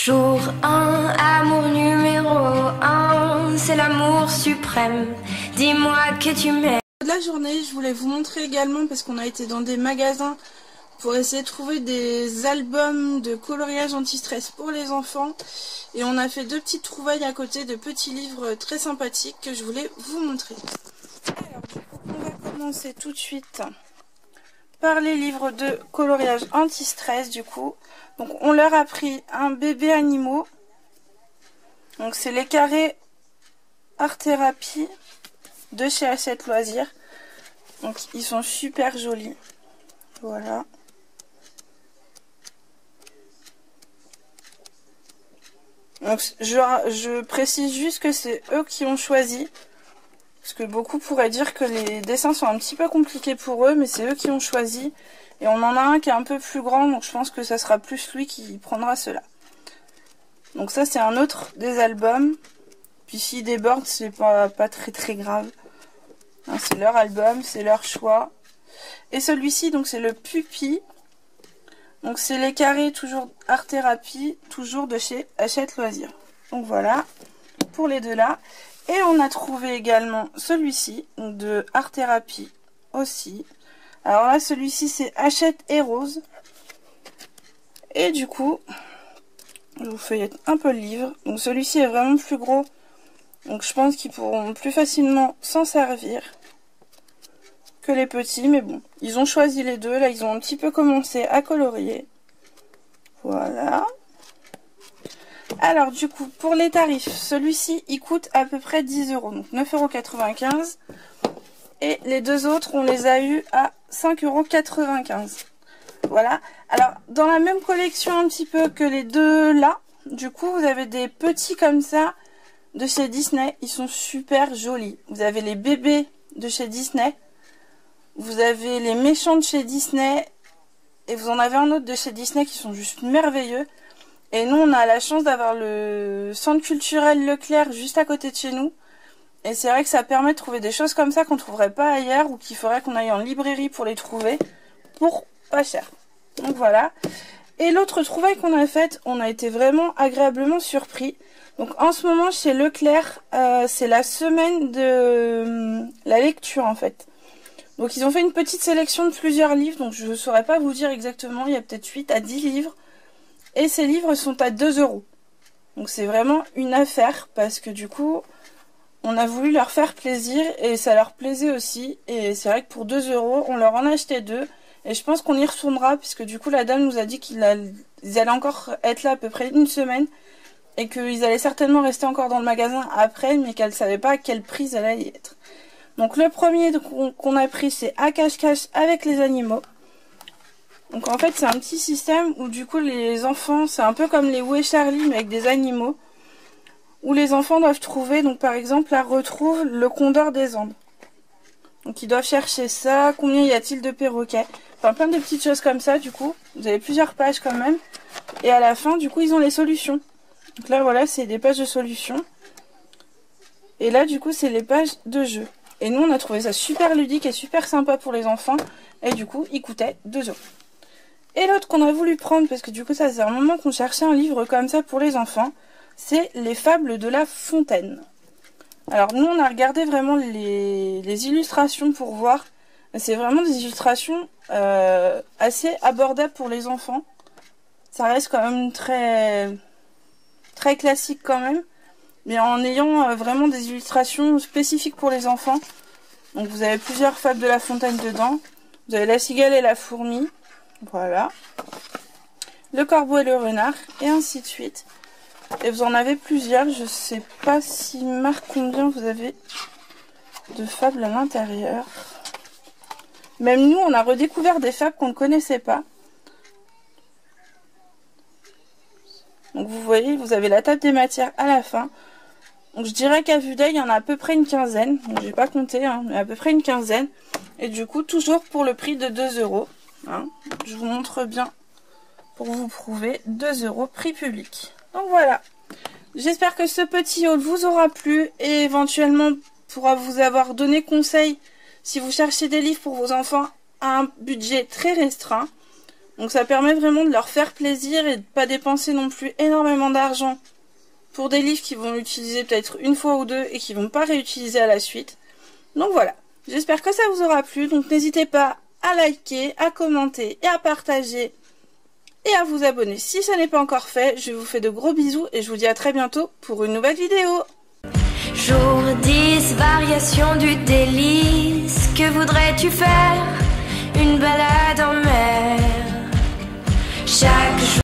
Jour 1, amour numéro 1, c'est l'amour suprême. Dis-moi que tu m'aimes. De la journée, je voulais vous montrer également, parce qu'on a été dans des magasins pour essayer de trouver des albums de coloriage anti-stress pour les enfants. Et on a fait deux petites trouvailles à côté de petits livres très sympathiques que je voulais vous montrer. Alors du coup, on va commencer tout de suite par les livres de coloriage anti-stress du coup. Donc on leur a pris un bébé animaux. Donc c'est les carrés art thérapie de chez Hachette Loisirs. Donc ils sont super jolis. Voilà. Donc je précise juste que c'est eux qui ont choisi. Parce que beaucoup pourraient dire que les dessins sont un petit peu compliqués pour eux, mais c'est eux qui ont choisi. Et on en a un qui est un peu plus grand, donc je pense que ça sera plus lui qui prendra cela. Donc ça c'est un autre des albums. Puis s'il déborde, c'est pas très grave. Hein, c'est leur album, c'est leur choix. Et celui-ci, donc c'est le Pupi. Donc c'est les carrés toujours art thérapie, toujours de chez Hachette Loisirs. Donc voilà, pour les deux là. Et on a trouvé également celui-ci, de art thérapie aussi. Alors là, celui-ci c'est Hachette et Rose. Et du coup, je vous feuillette un peu le livre. Donc celui-ci est vraiment plus gros. Donc je pense qu'ils pourront plus facilement s'en servir que les petits. Mais bon, ils ont choisi les deux. Là, ils ont un petit peu commencé à colorier. Voilà. Alors du coup, pour les tarifs, celui-ci, il coûte à peu près 10 €. Donc 9,95 €. Et les deux autres, on les a eu à 5,95 €. Voilà. Alors, dans la même collection un petit peu que les deux là, du coup, vous avez des petits comme ça de chez Disney. Ils sont super jolis. Vous avez les bébés de chez Disney. Vous avez les méchants de chez Disney. Et vous en avez un autre de chez Disney qui sont juste merveilleux. Et nous, on a la chance d'avoir le centre culturel Leclerc juste à côté de chez nous. Et c'est vrai que ça permet de trouver des choses comme ça qu'on ne trouverait pas ailleurs, ou qu'il faudrait qu'on aille en librairie pour les trouver, pour pas cher. Donc voilà. Et l'autre trouvaille qu'on a faite, on a été vraiment agréablement surpris. Donc en ce moment, chez Leclerc, c'est la semaine de la lecture en fait. Donc ils ont fait une petite sélection de plusieurs livres, donc je ne saurais pas vous dire exactement, il y a peut-être 8 à 10 livres. Et ces livres sont à 2 €. Donc c'est vraiment une affaire, parce que du coup, on a voulu leur faire plaisir et ça leur plaisait aussi. Et c'est vrai que pour 2 €, on leur en a acheté 2. Et je pense qu'on y retournera, puisque du coup la dame nous a dit qu'ils allaient encore être là à peu près une semaine. Et qu'ils allaient certainement rester encore dans le magasin après, mais qu'elle ne savait pas à quel prix elle allait y être. Donc le premier qu'on a pris, c'est À cache-cache avec les animaux. Donc en fait c'est un petit système où du coup les enfants, c'est un peu comme les Où est Charlie mais avec des animaux. Où les enfants doivent trouver, donc par exemple là, retrouve le condor des Andes. Donc ils doivent chercher ça, combien y a-t-il de perroquets. Enfin plein de petites choses comme ça du coup. Vous avez plusieurs pages quand même. Et à la fin du coup ils ont les solutions. Donc là voilà, c'est des pages de solutions. Et là du coup c'est les pages de jeu. Et nous on a trouvé ça super ludique et super sympa pour les enfants. Et du coup il coûtait 2 €. Et l'autre qu'on a voulu prendre, parce que du coup ça c'est un moment qu'on cherchait un livre comme ça pour les enfants, c'est Les Fables de La Fontaine. Alors nous on a regardé vraiment les illustrations pour voir. C'est vraiment des illustrations assez abordables pour les enfants. Ça reste quand même très classique quand même. Mais en ayant vraiment des illustrations spécifiques pour les enfants. Donc vous avez plusieurs Fables de La Fontaine dedans. Vous avez La Cigale et la Fourmi. Voilà. Le Corbeau et le Renard. Et ainsi de suite. Et vous en avez plusieurs. Je sais pas si marque combien vous avez de fables à l'intérieur. Même nous, on a redécouvert des fables qu'on ne connaissait pas. Donc vous voyez, vous avez la table des matières à la fin. Donc je dirais qu'à vue d'œil, il y en a à peu près une quinzaine. Donc j'ai pas compté, hein, mais à peu près une quinzaine. Et du coup, toujours pour le prix de 2 €. Hein. Je vous montre bien pour vous prouver. 2 € prix public. Donc voilà. J'espère que ce petit haul vous aura plu et éventuellement pourra vous avoir donné conseil si vous cherchez des livres pour vos enfants à un budget très restreint. Donc ça permet vraiment de leur faire plaisir et de pas dépenser non plus énormément d'argent pour des livres qu'ils vont utiliser peut-être une fois ou deux et qu'ils vont pas réutiliser à la suite. Donc voilà, j'espère que ça vous aura plu. Donc n'hésitez pas à liker, à commenter et à partager et à vous abonner si ça n'est pas encore fait. Je vous fais de gros bisous et je vous dis à très bientôt pour une nouvelle vidéo. Jour 10, variation du délice. Que voudrais-tu faire? Une balade en mer. Chaque jour